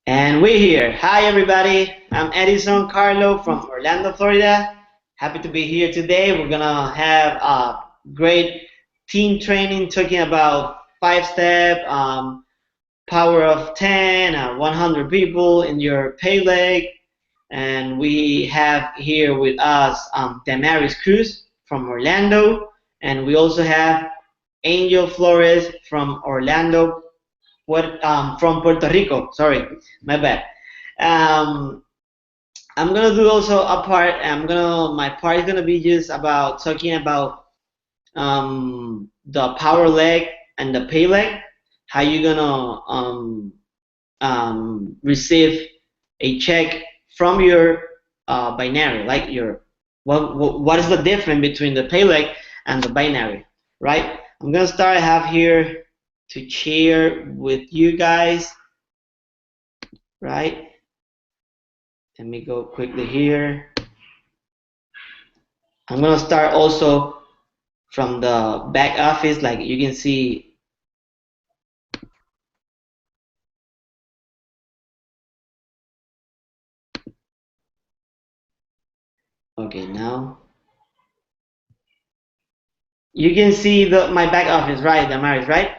And we're here. Hi, everybody. I'm Edison Carlo from Orlando, Florida. Happy to be here today. We're gonna have a great team training talking about five-step, power of 10, 100 people in your pay leg. And we have here with us Damaris Cruz from Orlando. And we also have Angel Flores from Orlando, from Puerto Rico. Sorry, my bad. Um, I'm gonna do also a part. My part is gonna be just about talking about the power leg and the pay leg. How you gonna receive a check from your binary, like your what is the difference between the pay leg and the binary, right? I'm gonna start. I have here to share with you guys, right? Let me go quickly here. I'm gonna start also from the back office, like you can see. Okay, now you can see the my back office, right, Damaris, right?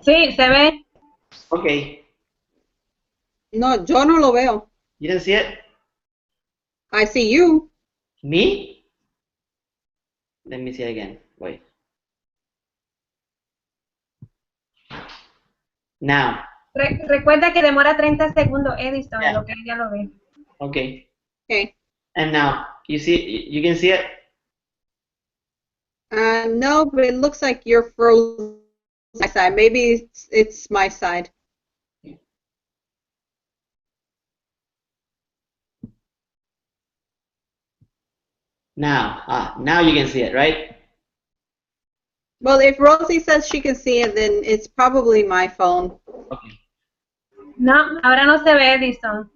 Sí, se ve. Okay, No, yo no lo veo. you didn't see it? I see you. Me? Let me see it again. Wait. Now. Recuerda que demora 30 segundos, Edison, en Yeah. lo que ella lo ve. Okay. Okay. And now you see, you can see it. No, but it looks like you're frozen my side. Maybe it's my side. Now you can see it, right? Well, if Rosie says she can see it, then it's probably my phone. Okay. No, ahora no se ve, Edison.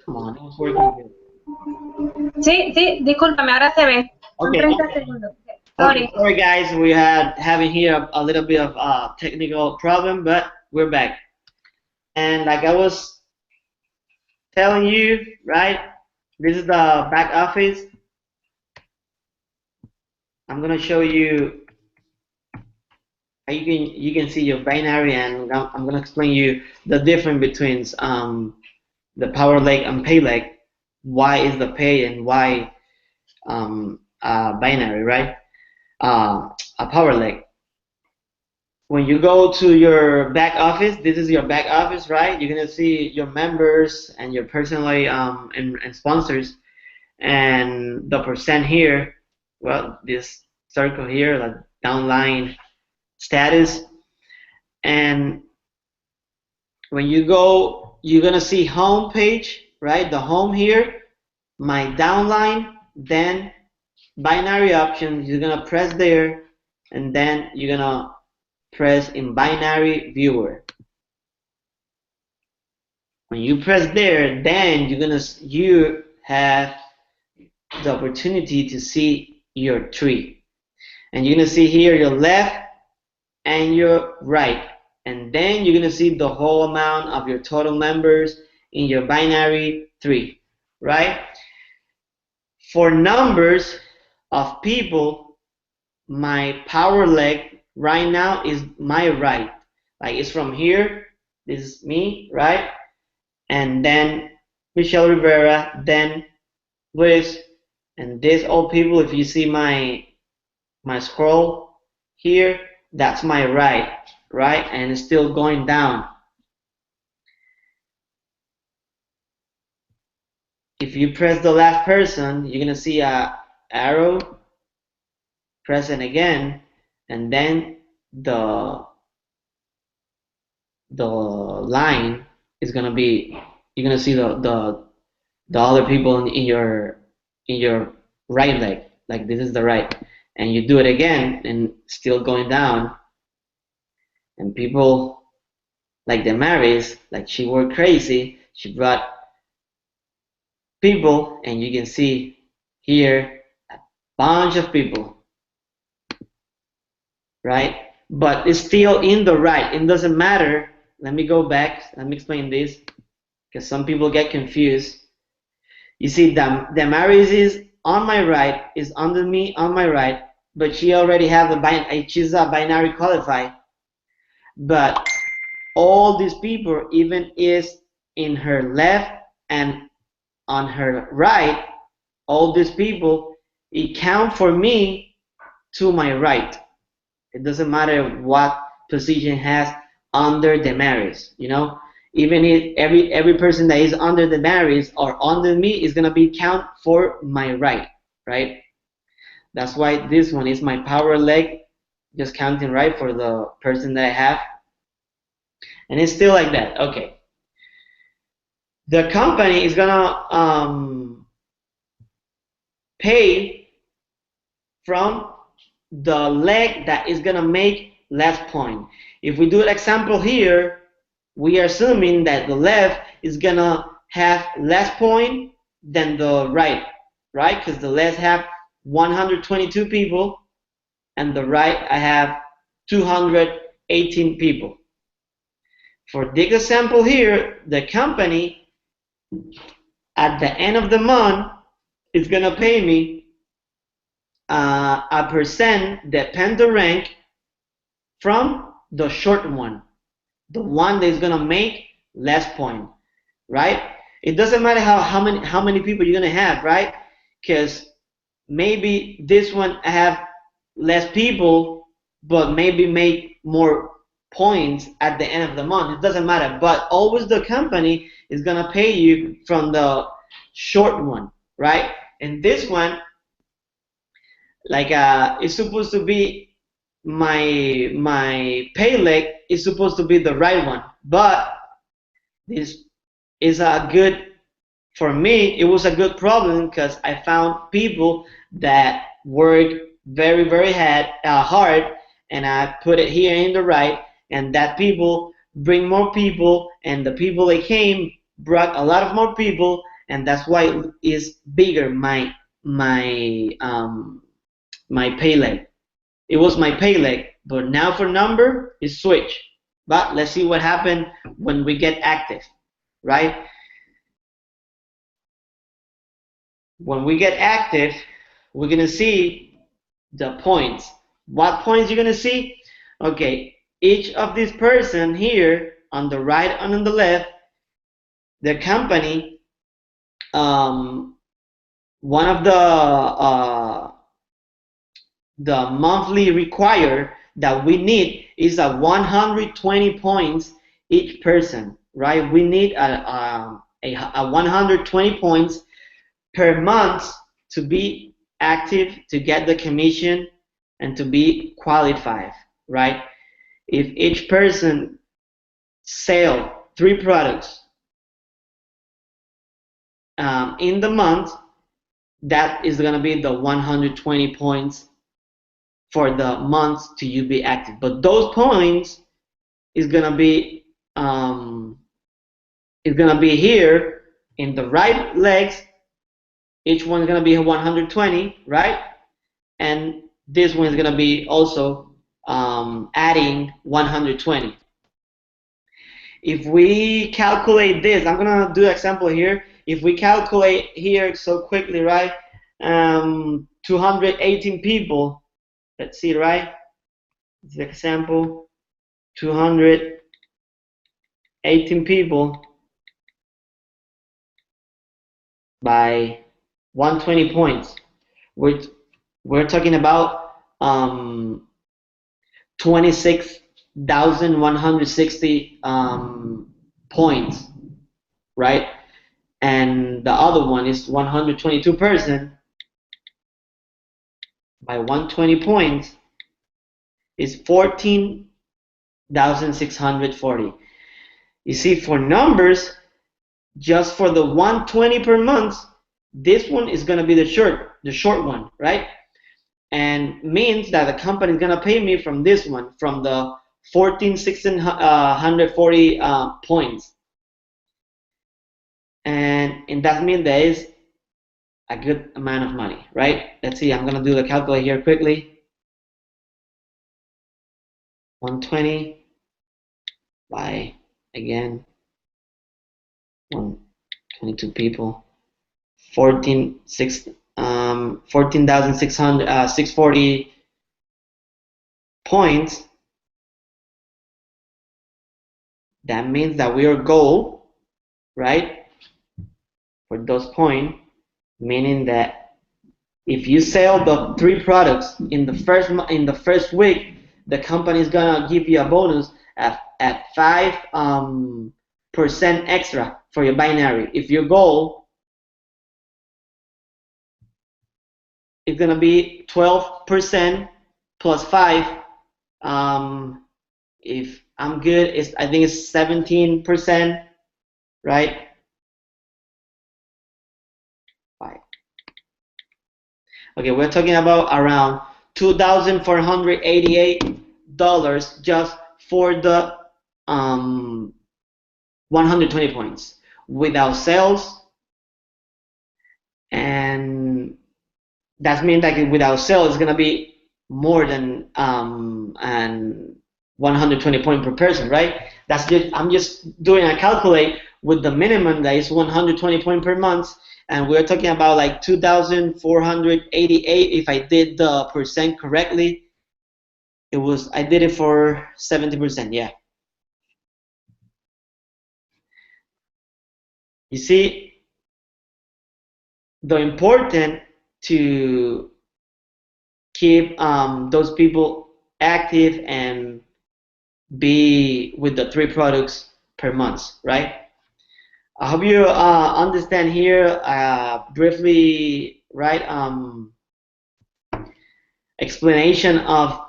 Come on, it was working good. Sí, sí, discúlpame, ahora se ve. Son Okay. 30 segundos. Okay, Sorry. sorry guys, we had having here a little bit of technical problem, but we're back. And like I was telling you, right? This is the back office. I'm gonna show you how you can see your binary, and I'm gonna explain you the difference between the power leg and pay leg. Why is the pay and why binary, right? A power leg. When you go to your back office, this is your back office, right? You're gonna see your members and your personally and sponsors, and the percent here. Well, this circle here, like downline status, and when you go, you're gonna see home page, right? The home here, my downline, then binary options. You're gonna press there, and then you're gonna press in binary viewer. When you press there, then you have the opportunity to see your tree, and you're gonna see here your left and your right, and then you're gonna see the whole amount of your total members in your binary tree, right? For numbers of people, my power leg right now is my right, like it's from here. This is me, right? And then Michelle Rivera, then Luis, and these all people. If you see my scroll here, that's my right, right? And it's still going down. If you press the last person, you're gonna see a arrow, press it again, and then the line is gonna be, you're gonna see the other people in your right leg, like this is the right, and you do it again and still going down, and people like Damaris, like she worked crazy, she brought people, and you can see here a bunch of people, right? but it's still in the right. It doesn't matter. Let me go back. Let me explain this because some people get confused. You see, Damaris is on my right, is under me on my right, but she already have she's a binary qualified. But all these people, even is in her left and on her right, all these people, it count for me to my right. It doesn't matter what position has under Damaris, you know. Even if every person that is under Damaris or under me is gonna be count for my right, right? That's why this one is my power leg, just counting right for the person that I have, and it's still like that. Okay. The company is gonna pay from the leg that is gonna make less point. If we do an example here, we are assuming that the left is gonna have less point than the right, right? Because the left have 122 people and the right I have 218 people. For this example here, the company at the end of the month is gonna pay me a percent depend the rank from the short one, the one that is gonna make less point, right? It doesn't matter how many people you're gonna have, right? Because maybe this one I have less people, but maybe make more points at the end of the month. It doesn't matter, but always the company is gonna pay you from the short one, right? And this one, like it's supposed to be my pay leg is supposed to be the right one, but this is a good, for me it was a good problem because I found people that work very hard, and I put it here in the right, and that people bring more people, and the people that came brought a lot of more people, and that's why it is bigger my pay leg. It was my pay leg, but now for number it's switch. But let's see what happened when we get active, right? When we get active, we're gonna see the points. What points you're gonna see? Okay, each of these person here on the right and on the left, the company, one of the monthly require that we need is a 120 points each person, right? We need a 120 points per month to be active, to get the commission, and to be qualified, right? If each person sell 3 products in the month, that is going to be the 120 points for the month to you be active. But those points is going to be here in the right legs. Each one is going to be 120, right? And this one is going to be also adding 120. If we calculate this, I'm going to do an example here. If we calculate here so quickly, right? 218 people. Let's see, right? This is an example. 218 people by 120 points. We're talking about 26,160 points, right? And the other one is 122 person by 120 points is 14,640. You see, for numbers, just for the 120 per month, this one is going to be the short one, right? And means that the company is going to pay me from this one, from the 14,640 points. And that means there is a good amount of money, right? Let's see, I'm going to do the calculator here quickly. 120 by, again, 122 people, 14,640 points. That means that we are goal, right? For those points, meaning that if you sell the 3 products in the first week, the company is gonna give you a bonus at 5% extra for your binary. If your goal is gonna be 12% plus 5, if I'm good, I think it's 17%, right? 5. Okay, we're talking about around $2,488 just for the 120 points without sales, and that means that without sales it's gonna be more than and 120 points per person, right? I'm just doing a calculate with the minimum that is 120 points per month, and we're talking about like 2,488 if I did the percent correctly. I did it for 70%, yeah. You see, the important to keep those people active and be with the 3 products per month, right? I hope you understand here briefly, right? Explanation of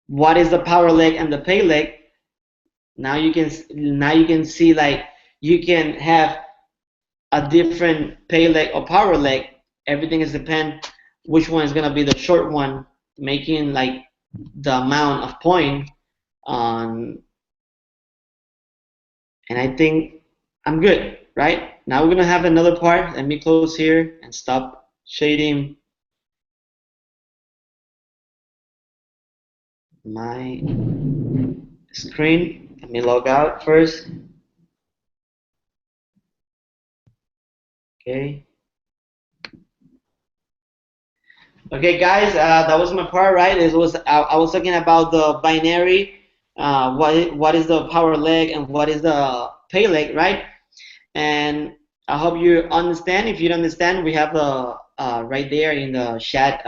what is the power leg and the pay leg. Now you can see like you can have a different pay leg or power leg. Everything is depend which one is gonna be the short one, making like the amount of point on. And I think I'm good, right? Now we're gonna have another part. Let me close here and stop shading my screen. Let me log out first. Okay. Okay, guys, that was my part, right? I was talking about the binary. What is the power leg and what is the pay leg, right? And I hope you understand. If you don't understand, we have right there in the chat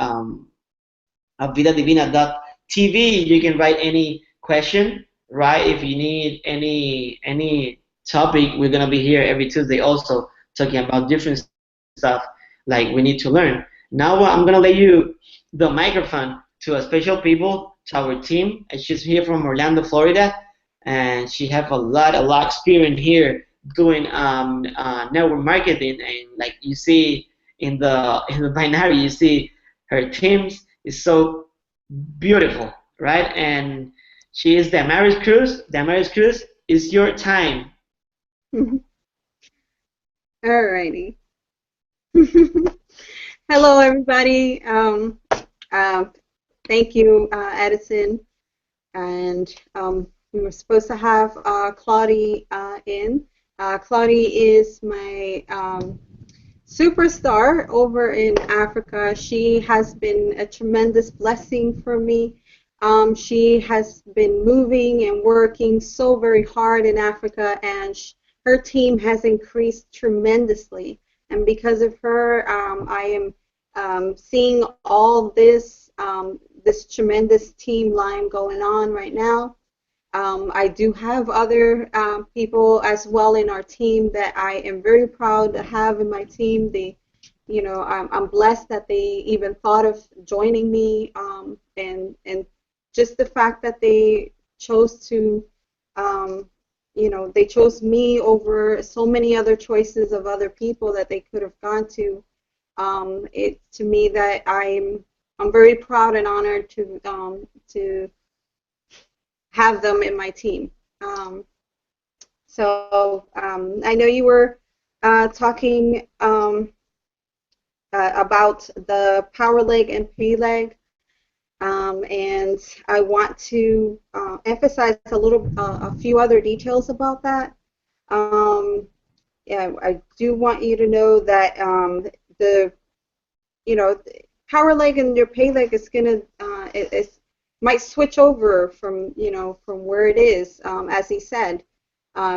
vidadivina.tv. You can write any question, right? If you need any topic, we're gonna be here every Tuesday also talking about different stuff like we need to learn. Now I'm gonna let you the microphone to a special people, to our team. She's here from Orlando, Florida, and she have a lot experience here doing network marketing. And like you see in the binary, you see her teams is so beautiful, right? And she is Damaris Cruz. Damaris Cruz, it's your time. Alrighty. Hello, everybody. Thank you, Edison. And we were supposed to have Glaudi in. Glaudi is my superstar over in Africa. She has been a tremendous blessing for me. She has been moving and working so very hard in Africa, and her team has increased tremendously. And because of her, I am seeing all this this tremendous team line going on right now. I do have other people as well in our team that I am very proud to have in my team. I'm blessed that they even thought of joining me, and just the fact that they chose to, they chose me over so many other choices of other people that they could have gone to. It to me that I'm very proud and honored to have them in my team. I know you were talking about the power leg and pay leg. And I want to emphasize a few other details about that. Yeah, I do want you to know that the you know power leg and your pay leg is gonna it might switch over from from where it is, as he said.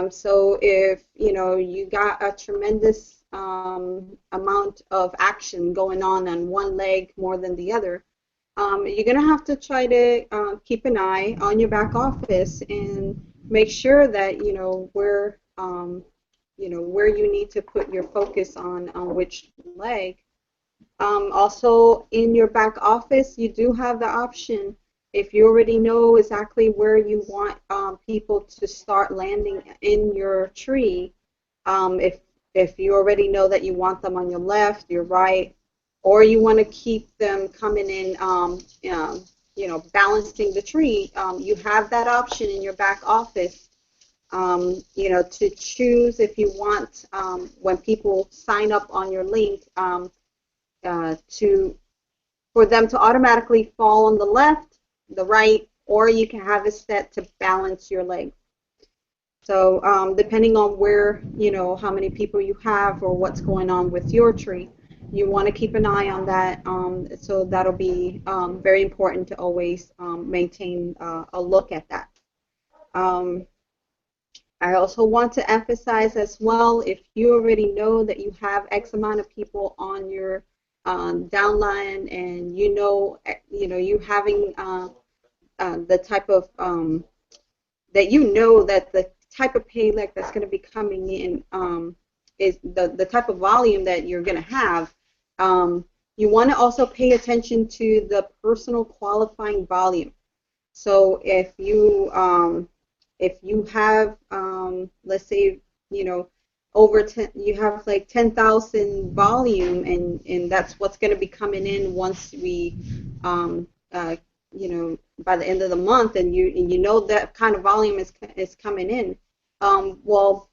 So if you got a tremendous amount of action going on one leg more than the other, you're gonna have to try to keep an eye on your back office and make sure that where you need to put your focus on which leg. Also, in your back office, you do have the option, if you already know exactly where you want people to start landing in your tree. If you already know that you want them on your left, your right, or you want to keep them coming in, balancing the tree, you have that option in your back office. To choose if you want, when people sign up on your link, for them to automatically fall on the left, the right, or you can have it set to balance your leg. So depending on where, how many people you have or what's going on with your tree, you want to keep an eye on that. So that'll be very important to always maintain a look at that. I also want to emphasize as well, if you already know that you have X amount of people on your downline, and you having the type of that the type of pay leg that's going to be coming in is the type of volume that you're going to have. You want to also pay attention to the personal qualifying volume. So if you have, let's say, over 10, you have like 10,000 volume, and that's what's going to be coming in once we, by the end of the month, and you know that kind of volume is coming in. Well,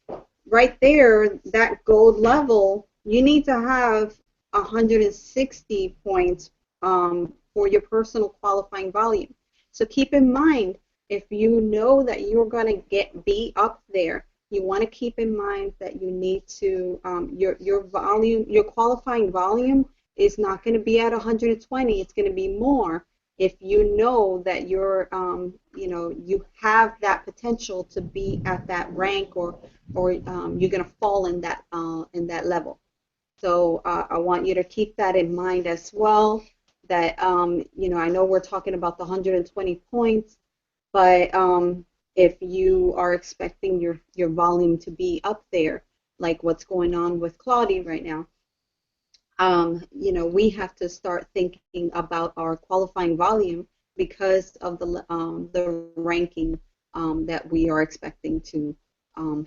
right there, that gold level, you need to have 160 points for your personal qualifying volume. So keep in mind, if you know that you're going to be up there, you want to keep in mind that you need to, your volume, your qualifying volume is not going to be at 120. It's going to be more if you know that you're, you have that potential to be at that rank, or you're going to fall in that level. So I want you to keep that in mind as well. That I know we're talking about the 120 points, but if you are expecting your volume to be up there, like what's going on with Glaudi right now, we have to start thinking about our qualifying volume because of the ranking that we are expecting to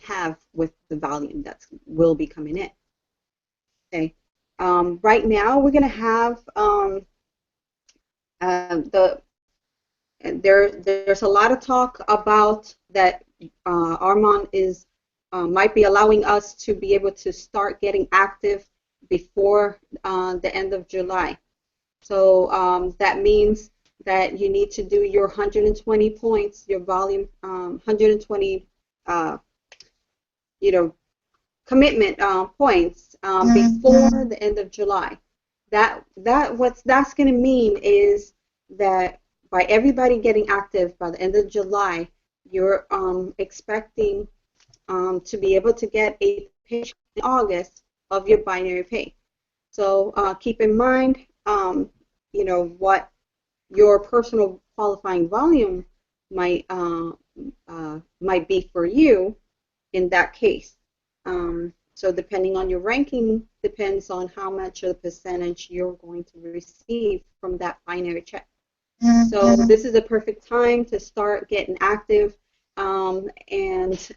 have with the volume that will be coming in. Okay. Right now, we're going to have there's a lot of talk about that Armand might be allowing us to be able to start getting active before the end of July. So that means that you need to do your 120 points, your volume, 120, commitment points before the end of July. What that's going to mean is that by everybody getting active by the end of July, you're expecting to be able to get a paycheck in August of your binary pay. So keep in mind, what your personal qualifying volume might be for you in that case. So depending on your ranking, depends on how much of the percentage you're going to receive from that binary check. So this is a perfect time to start getting active and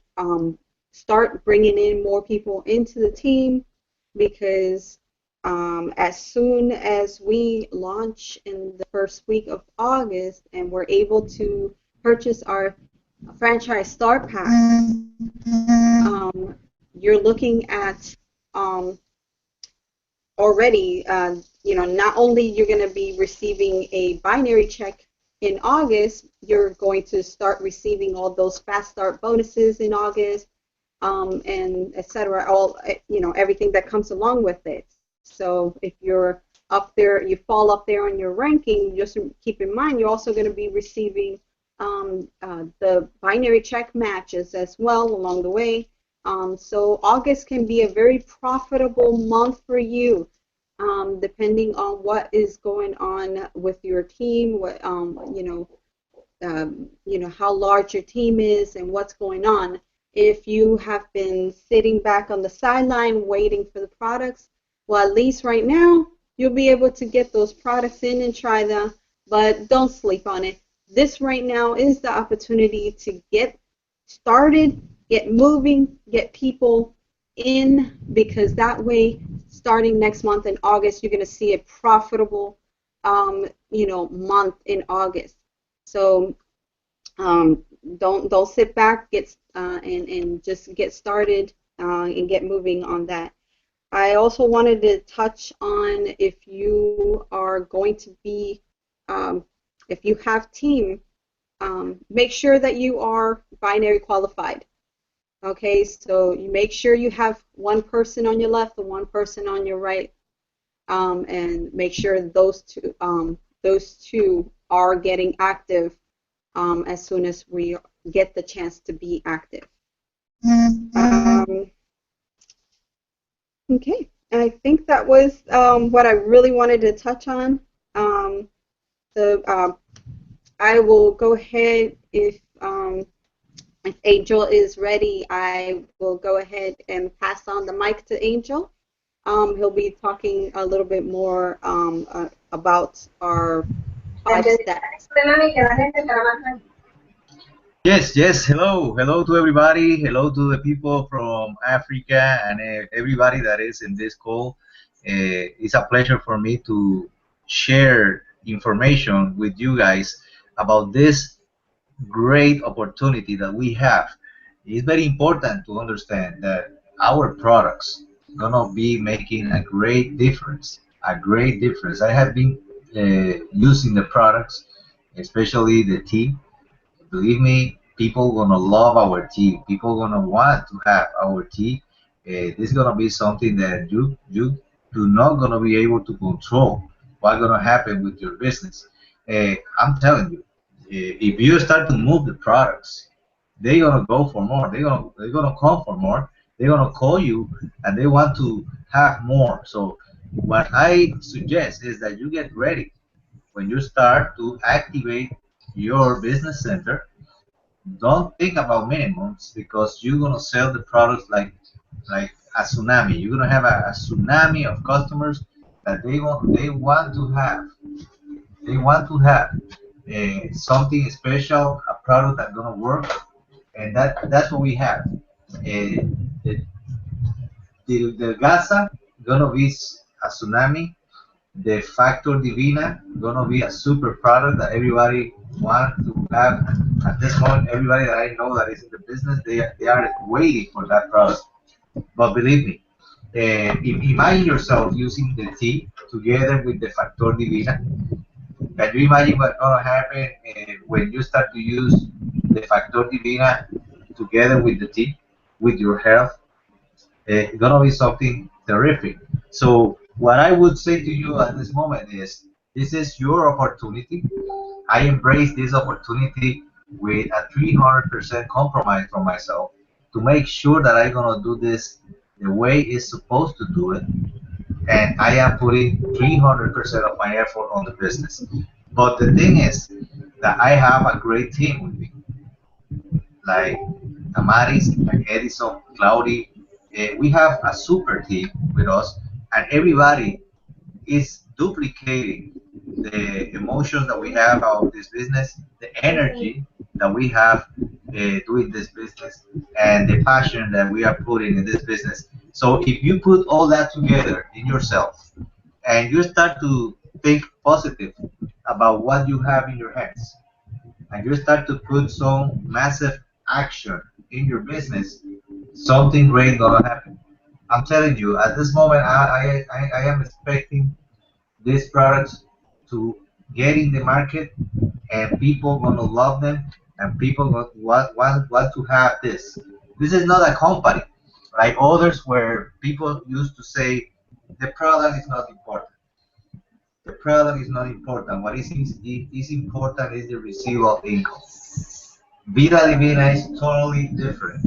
start bringing in more people into the team, because as soon as we launch in the first week of August and we're able to purchase our franchise start pack, you're looking at already not only you're going to be receiving a binary check in August, you're going to start receiving all those fast start bonuses in August, and etc. All everything that comes along with it. So if you're up there, you fall up there on your ranking, just keep in mind you're also going to be receiving the binary check matches as well along the way. So August can be a very profitable month for you, depending on what is going on with your team, what how large your team is and what's going on. If you have been sitting back on the sideline waiting for the products, well, at least right now you'll be able to get those products in and try them, but don't sleep on it. This right now is the opportunity to get started, get moving, get people in, because that way, starting next month in August, you're going to see a profitable, month in August. So don't sit back, and just get started and get moving on that. I also wanted to touch on, if you are going to be, if you have team, make sure that you are binary qualified. Okay, so you make sure you have one person on your left and one person on your right, and make sure those two are getting active as soon as we get the chance to be active. Okay, I think that was what I really wanted to touch on. I will go ahead, if Angel is ready, I will go ahead and pass on the mic to Angel. He'll be talking a little bit more about our 5 steps. Yes. Hello to everybody. Hello to the people from Africa and everybody that is in this call. It's a pleasure for me to share information with you guys about this great opportunity that we have. It's very important to understand that our products gonna be making a great difference. A great difference. I have been using the products, especially the tea. Believe me, people gonna love our tea. People gonna want to have our tea. This is gonna be something that you do not gonna be able to control. What's gonna happen with your business? I'm telling you, if you start to move the products, they're gonna go for more. They're gonna come for more. They're gonna call you and they want to have more. So what I suggest is that you get ready when you start to activate your business center. Don't think about minimums, because you're gonna sell the products like a tsunami. You're gonna have a tsunami of customers that they want to have something special, a product that's gonna work, and that's what we have. The Gaza gonna be a tsunami. The Factor Divina gonna be a super product that everybody wants to have. At this point, everybody that I know that is in the business, they are waiting for that product. But believe me, imagine yourself using the tea together with the Factor Divina. Can you imagine what's gonna happen when you start to use the Factor Divina together with the tea, with your health? It's gonna be something terrific. So what I would say to you at this moment is, this is your opportunity. I embrace this opportunity with a 300% compromise from myself to make sure that I'm gonna do this the way it's supposed to do it, and I am putting 300% of my effort on the business. But the thing is that I have a great team with me, like Damaris, like Edison, Glaudi. We have a super team with us, and everybody is duplicating the emotions that we have about this business, the energy that we have doing this business, and the passion that we are putting in this business. So if you put all that together in yourself and you start to think positive about what you have in your hands, and you start to put some massive action in your business, something great gonna happen. I'm telling you, at this moment, I am expecting these products to get in the market, and people gonna love them, and people want to have this. This is not a company like others where people used to say the product is not important. The product is not important. What is important is the residual income. Vida Divina is totally different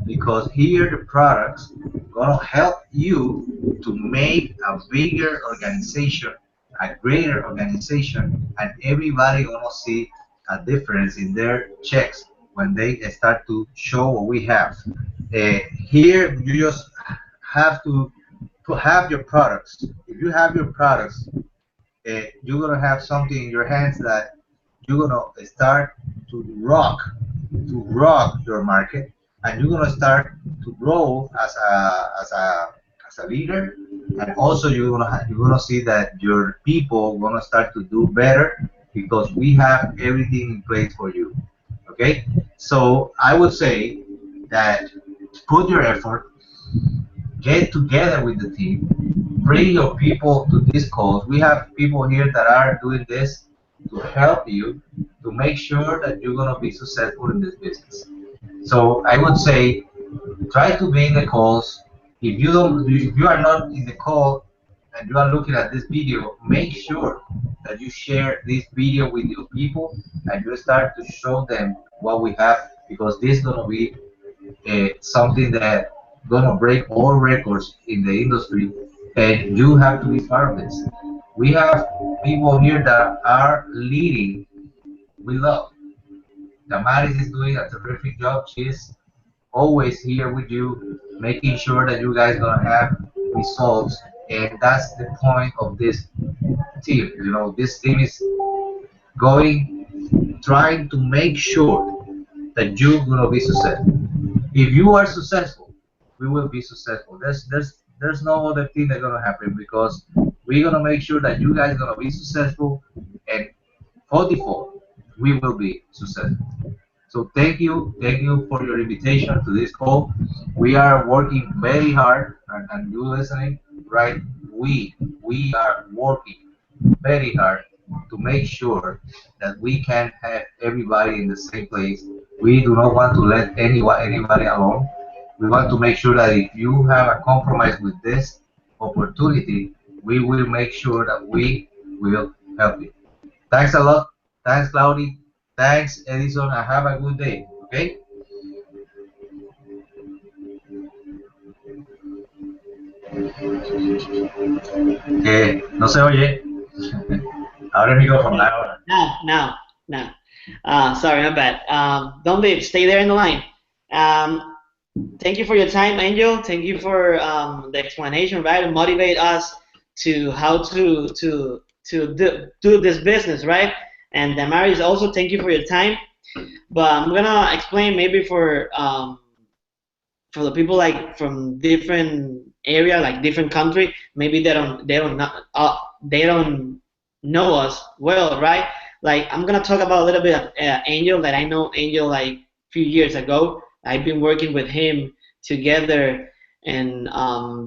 because here the products gonna help you to make a bigger organization, a greater organization, and everybody gonna see a difference in their checks when they start to show what we have. Here you just have to have your products. If you have your products, you're gonna have something in your hands that you're gonna start to rock your market, and you're gonna start to grow as a leader, and also you're gonna see that your people gonna start to do better because we have everything in place for you. Okay, so I would say that put your effort, get together with the team, bring your people to these calls. We have people here that are doing this to help you to make sure that you're going to be successful in this business. So I would say try to be in the calls. If you are not in the call and you are looking at this video, make sure that you share this video with your people and you start to show them what we have, because this is going to be something that gonna break all records in the industry, and you have to be part of this. We have people here that are leading with love. Damaris is doing a terrific job. She's always here with you, making sure that you guys gonna have results, and that's the point of this team. You know, this team is trying to make sure that you're gonna be successful. If you are successful, we will be successful. There's no other thing that's gonna happen, because we're gonna make sure that you guys gonna be successful, and for default, we will be successful. So thank you for your invitation to this call. We are working very hard, and you listening, right? We are working very hard to make sure that we can have everybody in the same place. We do not want to let anybody alone. We want to make sure that if you have a compromise with this opportunity, we will make sure that we will help you. Thanks a lot. Thanks, Glaudi. Thanks, Edison, and have a good day. Okay? No se oye. Abre el micrófono ahora. Now. Sorry, my bad. Don't leave. Stay there in the line. Thank you for your time, Angel. Thank you for the explanation, right? To motivate us to how to do this business, right? And Damaris, also thank you for your time. But I'm gonna explain maybe for the people like from different area, like different country, maybe they don't know us well, right? Like I'm gonna talk about a little bit of Angel. That I know Angel like a few years ago. I've been working with him together in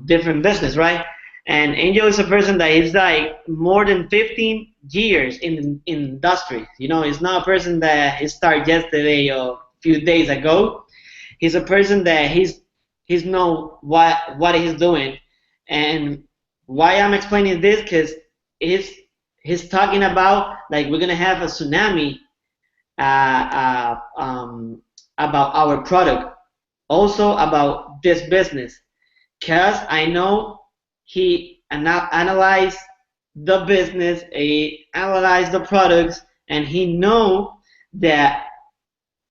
different business, right? And Angel is a person that is like more than 15 years in industry. You know, he's not a person that he started yesterday or a few days ago. He's a person that he's know what he's doing. And why I'm explaining this, because he's talking about like we're gonna have a tsunami about our product, also about this business, because I know he analyzed the business, he analyzed the products, and he know that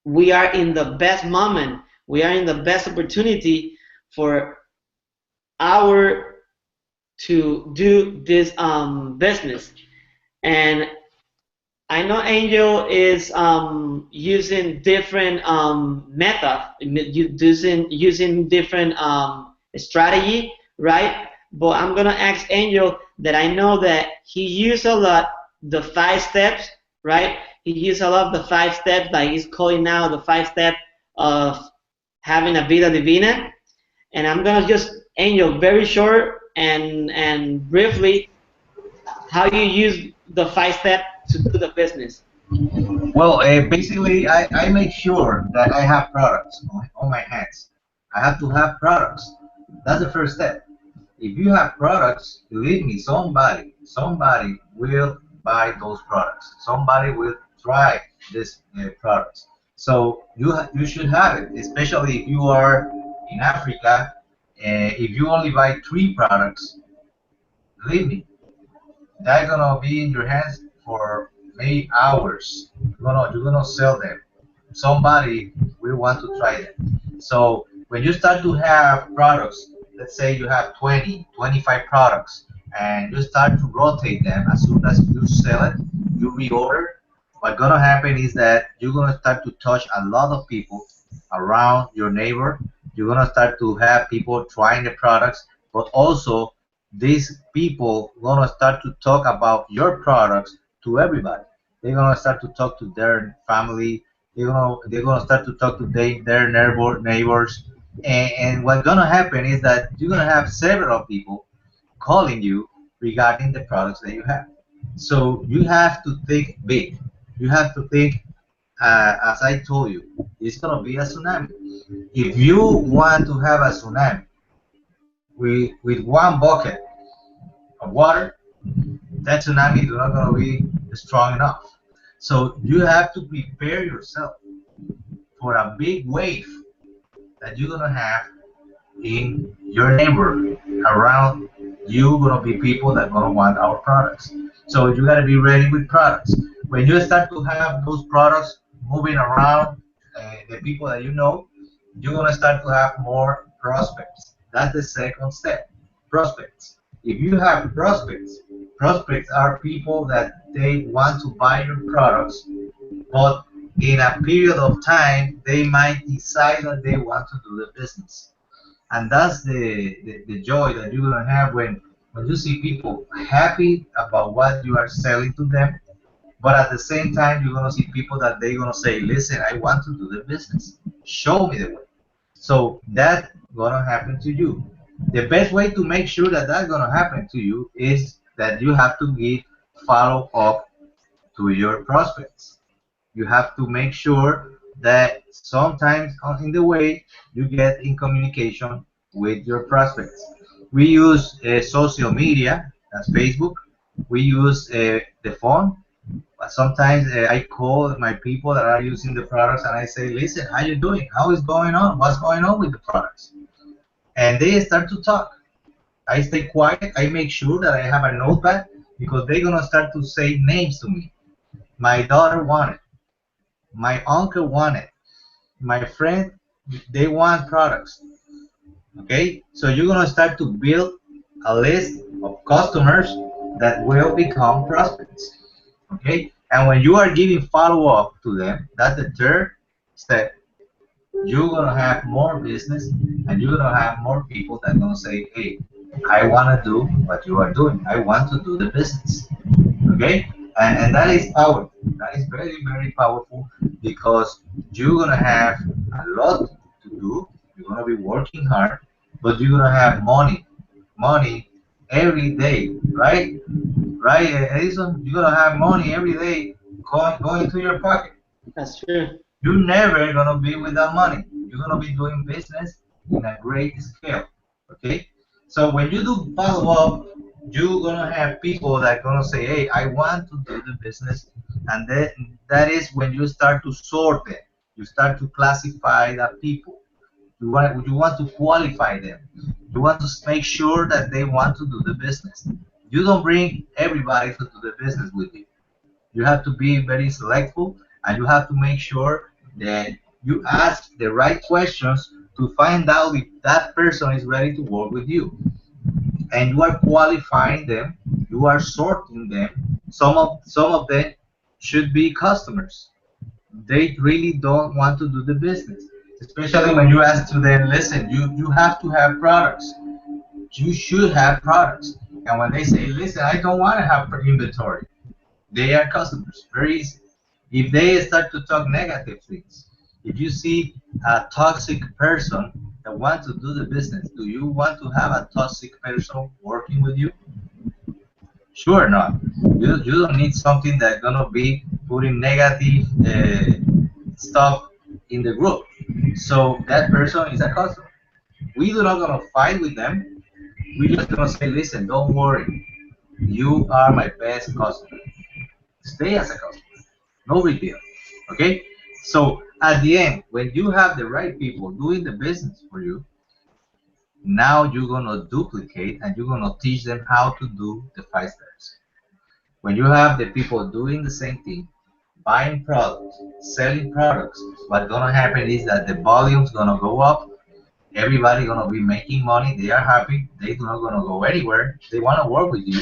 we are in the best moment, we are in the best opportunity for our to do this business. And I know Angel is using different methods, using different strategy, right? But I'm gonna ask Angel that I know that he used a lot the 5 steps, right? He used a lot of the 5 steps, like he's calling now the 5 steps of having a vida divina. And I'm gonna just Angel very short and briefly how you use the 5 steps to do the business. Well, basically, I make sure that I have products on my hands. I have to have products. That's the first step. If you have products, believe me, somebody will buy those products. Somebody will try these products. So you should have it, especially if you are in Africa. If you only buy 3 products, believe me, that's gonna be in your hands for 8 hours. You're gonna sell them. Somebody will want to try them. So when you start to have products, let's say you have 20, 25 products, and you start to rotate them as soon as you sell it, you reorder. What's gonna happen is that you're gonna start to touch a lot of people around your neighbor. You're gonna start to have people trying the products, but also these people gonna start to talk about your products to everybody. They're gonna start to talk to their family. They're gonna start to talk to their neighbors. And what's gonna happen is that you're gonna have several people calling you regarding the products that you have. So you have to think big. You have to think, as I told you, it's gonna be a tsunami. If you want to have a tsunami with 1 bucket of water, that tsunami is not going to be strong enough. So you have to prepare yourself for a big wave that you're going to have in your neighborhood. Around you, going to be people that are going to want our products. So you got to be ready with products. When you start to have those products moving around, the people that you know, you're going to start to have more prospects. That's the second step. Prospects. If you have prospects, prospects are people that they want to buy your products, but in a period of time, they might decide that they want to do the business. And that's the joy that you're going to have when you see people happy about what you are selling to them, but at the same time, you're going to see people that they're going to say, listen, I want to do the business. Show me the way. So that's going to happen to you. The best way to make sure that that's going to happen to you is that you have to give follow up to your prospects. You have to make sure that sometimes in the way you get in communication with your prospects. We use social media, that's Facebook. We use the phone. But sometimes I call my people that are using the products and I say, listen, how you doing? How is going on? What's going on with the products? And they start to talk. I stay quiet. I make sure that I have a notepad because they're gonna start to say names to me. My daughter wanted. My uncle wanted. My friend, they want products. Okay, so you're gonna start to build a list of customers that will become prospects. Okay, and when you are giving follow up to them, that's the third step. You're gonna have more business, and you're gonna have more people that are gonna say, "Hey, I wanna do what you are doing. I want to do the business." Okay, and that is powerful. That is very very powerful because you're gonna have a lot to do. You're gonna be working hard, but you're gonna have money every day, right? Right, Edison? You're gonna have money every day going to your pocket. That's true. You're never gonna be without money. You're gonna be doing business in a great scale. Okay? So when you do follow up, you're gonna have people that are gonna say, hey, I want to do the business, and then that is when you start to sort them. You start to classify the people. You want to qualify them. You want to make sure that they want to do the business. You don't bring everybody to do the business with you. You have to be very selectful, and you have to make sure that you ask the right questions to find out if that person is ready to work with you. And you are qualifying them, you are sorting them. Some of them should be customers. They really don't want to do the business. Especially when you ask to them, listen, you have to have products. You should have products. And when they say, listen, I don't want to have inventory, they are customers. Very easy. If they start to talk negative things, if you see a toxic person that wants to do the business, do you want to have a toxic person working with you? Sure not. You don't need something that's gonna be putting negative stuff in the group. So that person is a customer. We do not gonna fight with them. We just gonna say, listen, don't worry. You are my best customer. Stay as a customer. No big deal. Okay? So at the end, when you have the right people doing the business for you, now you're gonna duplicate and you're gonna teach them how to do the 5 steps. When you have the people doing the same thing, buying products, selling products, what's gonna happen is that the volume's gonna go up. Everybody gonna be making money. They are happy. They do not gonna go anywhere. They wanna work with you,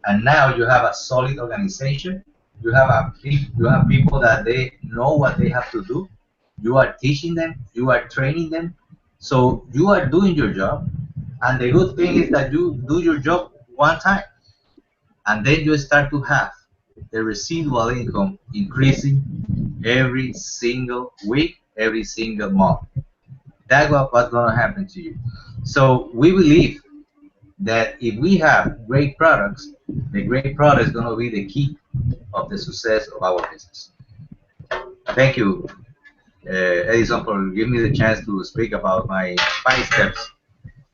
and now you have a solid organization. You have people that they know what they have to do. You are teaching them. You are training them. So you are doing your job. And the good thing is that you do your job one time, and then you start to have the residual income increasing every single week, every single month. That's what's going to happen to you. So we believe that if we have great products, the great product is going to be the key of the success of our business. Thank you, Edison, for giving me the chance to speak about my 5 steps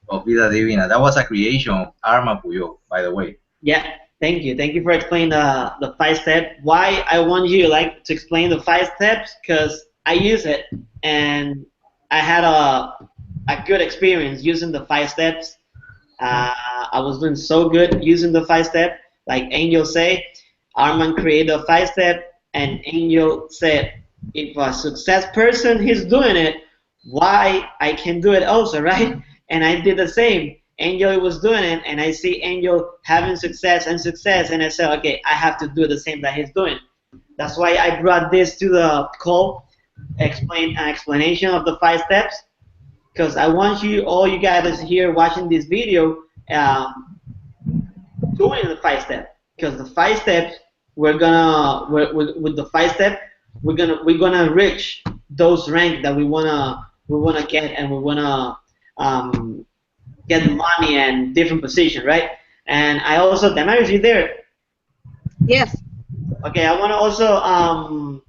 of Vida Divina. That was a creation of Arma Puyo, by the way. Yeah, thank you. Thank you for explaining the 5 step. Why I want you like to explain the 5 steps? Because I use it and I had a good experience using the 5 steps. I was doing so good using the 5 step. Like Angel say, Arman created a 5 step, and Angel said, if a success person is doing it, why I can do it also, right? And I did the same. Angel was doing it, and I see Angel having success and success, and I said, okay, I have to do the same that he's doing. That's why I brought this to the call, explain an explanation of the 5 steps, because I want you, all you guys here watching this video, doing the 5 step, because the 5 steps with the 5 step we're gonna reach those rank that we wanna get, and we wanna get money and different position, right? And I also, Damaris, you there? Yes. Okay, I wanna also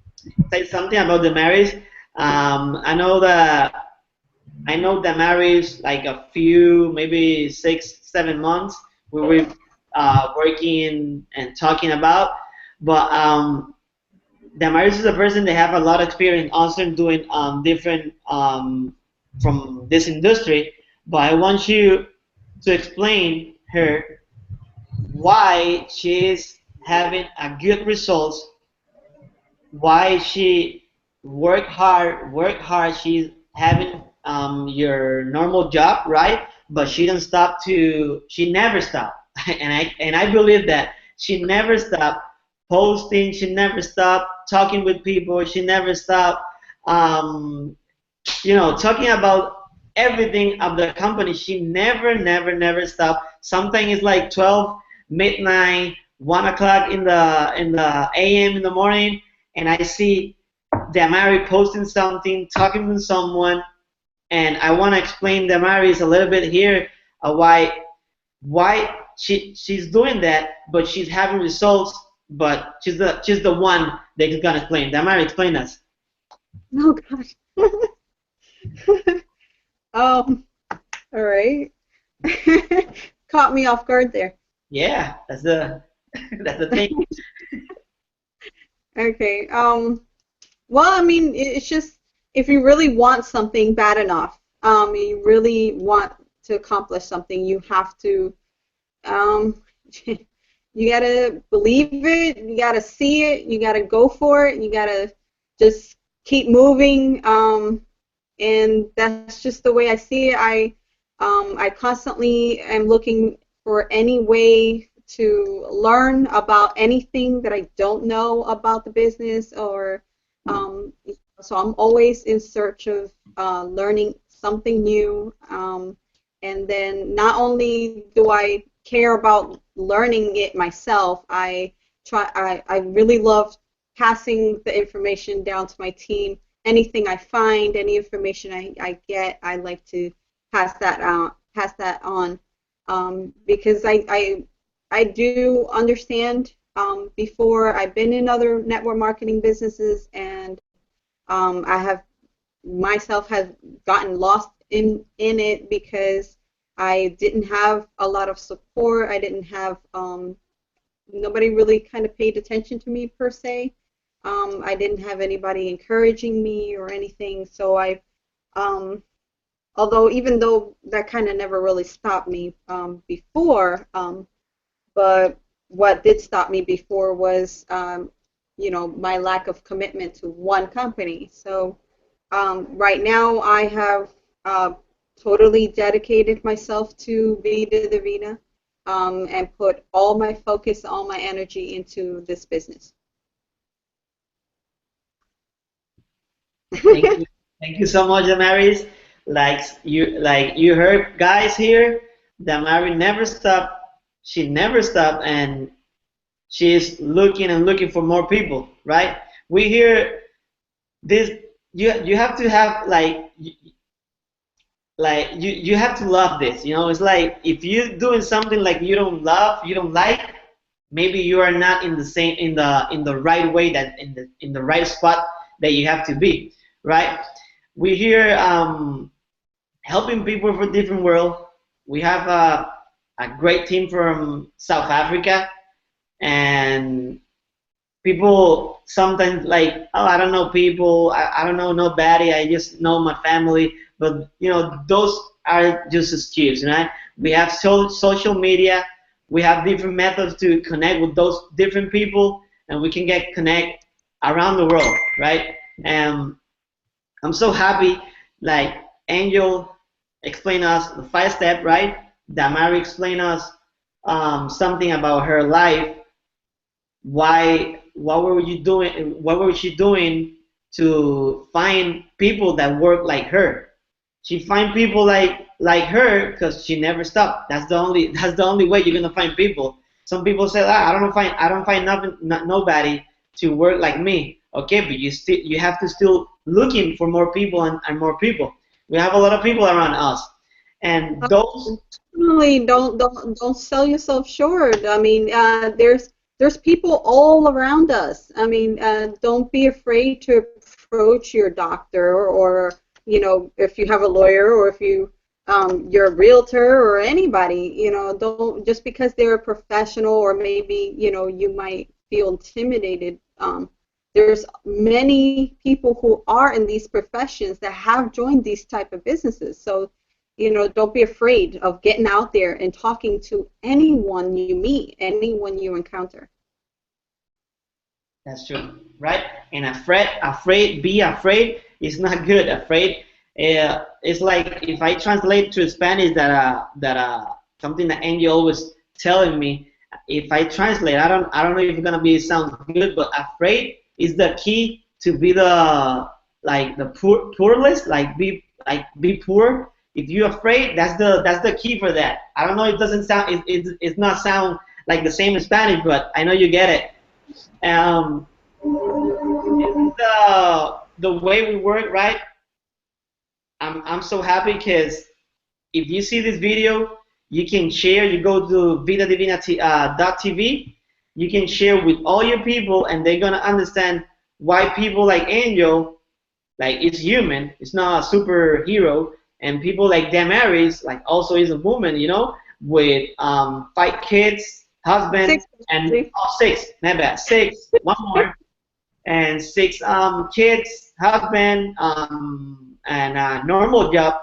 say something about Damaris. I know Damaris like a few, maybe 6, 7 months we were working and talking about, but Damaris is a person that have a lot of experience also doing different from this industry. But I want you to explain her why she is having a good results, why she work hard. She's having your normal job, right? But she don't stop she never stop, and I believe that she never stop posting, she never stop talking with people, she never stop, talking about everything of the company. She never stop. Sometimes it's like 12 midnight, 1 o'clock in the a.m. in the morning, and I see Damaris posting something, talking to someone, and I want to explain Damaris a little bit here, why she's doing that, but she's having results, but she's the one that's gonna explain. Damaris, explain us. Oh gosh. All right. Caught me off guard there. Yeah, that's the that's the thing. Okay. Well, I mean, it's just if you really want something bad enough, you really want to accomplish something, you have to, you gotta believe it, you gotta see it, you gotta go for it, you gotta just keep moving. And that's just the way I see it. I constantly am looking for any way to learn about anything that I don't know about the business, or so I'm always in search of learning something new. And then not only do I care about learning it myself, I really love passing the information down to my team. Anything I find, any information I get, I like to pass that on, because I I do understand. Before I've been in other network marketing businesses, and I have myself have gotten lost in it because I didn't have a lot of support. I didn't have nobody really kind of paid attention to me per se. I didn't have anybody encouraging me or anything. So um, although even though that kind of never really stopped me before, but what did stop me before was, my lack of commitment to one company. So right now I have totally dedicated myself to Vida Divina, and put all my focus, all my energy into this business. Thank you. Thank you so much, Damaris. Like you heard, guys here, Damaris never stopped. She never stopped, and she's looking and looking for more people. Right? We hear this. You have to have you have to love this. It's like if you're doing something like you don't love, you don't like, maybe you are not in the same in the right way, that in the right spot that you have to be, right? We here helping people for different world. We have a great team from South Africa, and people sometimes like, oh, I don't know people, I don't know nobody, I just know my family. But those are just excuses, right? We have social media, we have different methods to connect with those different people, and we can get connect around the world, right? And I'm so happy, like Angel explained us the 5 step, right? Damari explained us something about her life. What were she doing to find people that work like her? She find people like her because she never stopped. That's the only way you're gonna find people. Some people say, I don't find nothing, nobody to work like me. Okay, but you have to still looking for more people and more people. We have a lot of people around us, and those. Definitely don't sell yourself short. I mean, there's people all around us. I mean, don't be afraid to approach your doctor, or if you have a lawyer, or if you're a realtor or anybody. Don't, just because they're a professional, or maybe you might feel intimidated. There's many people who are in these professions that have joined these type of businesses. So don't be afraid of getting out there and talking to anyone you meet, anyone you encounter. That's true, right? And be afraid is not good. Afraid, it's like if I translate to Spanish something that Angie always telling me. If I translate, I don't know if it's gonna be sound good, but afraid is the key to be the poorless, be poor. If you're afraid, that's the key for that. I don't know. It doesn't sound. It's not sound like the same in Spanish, but I know you get it. The way we work, right? I'm so happy because if you see this video, you can share. You go to vidadivina.tv. You can share with all your people, and they're gonna understand why people like Angel, like, it's human. It's not a superhero. And people like Damaris, like, also is a woman, with 5 kids, husband, 6, and 6, not bad, 6, one more, and 6 kids, husband, and a normal job.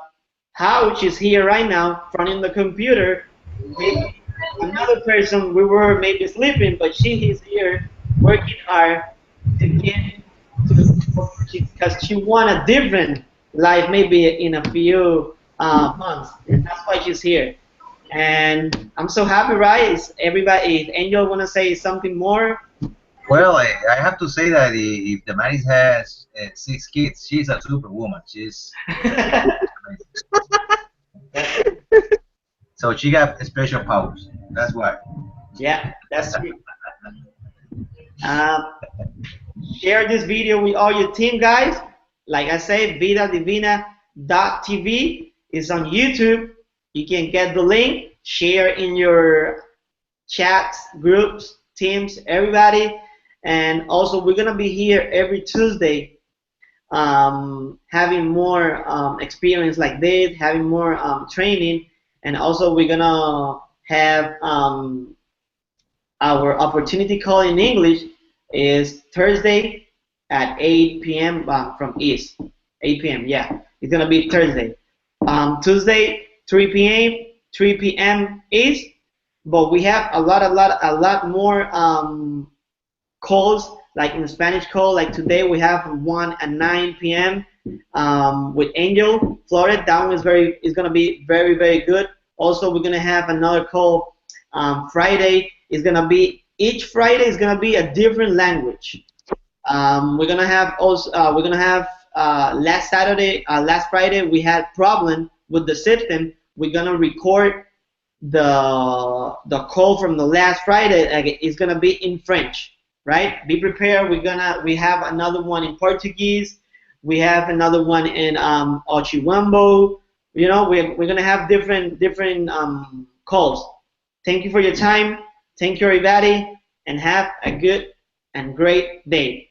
How she's here right now, fronting the computer. Maybe another person, we were maybe sleeping, but she is here working hard to get because she want a different life, maybe in a few months, and that's why she's here. And I'm so happy, right? Is everybody, if Angel want to say something more? Well, I have to say that if Damaris has 6 kids, she's a superwoman. She's so she got special powers. That's why. Yeah, that's true. Share this video with all your team, guys. Like I said, vidadivina.tv is on YouTube. You can get the link, share in your chats, groups, teams, everybody. And also, we're gonna be here every Tuesday, having more experience like this, having more training, and also we're gonna have our opportunity call in English is Thursday at 8 p.m. From East. 8 p.m. Yeah, it's gonna be Thursday. Tuesday 3 p.m. 3 p.m. East. But we have a lot more calls, like in the Spanish call. Like today we have one at 9 p.m. With Angel Flores. That one is gonna be very good. Also, we're gonna have another call Friday. Is gonna be each Friday is gonna be a different language. We're gonna have also last Friday we had problem with the system. We're gonna record the call from the last Friday. Like, it's gonna be in French, right? Be prepared. We have another one in Portuguese. We have another one in Ochiwambo. You know, we're gonna have different calls. Thank you for your time. Thank you, everybody, and have a good and great day.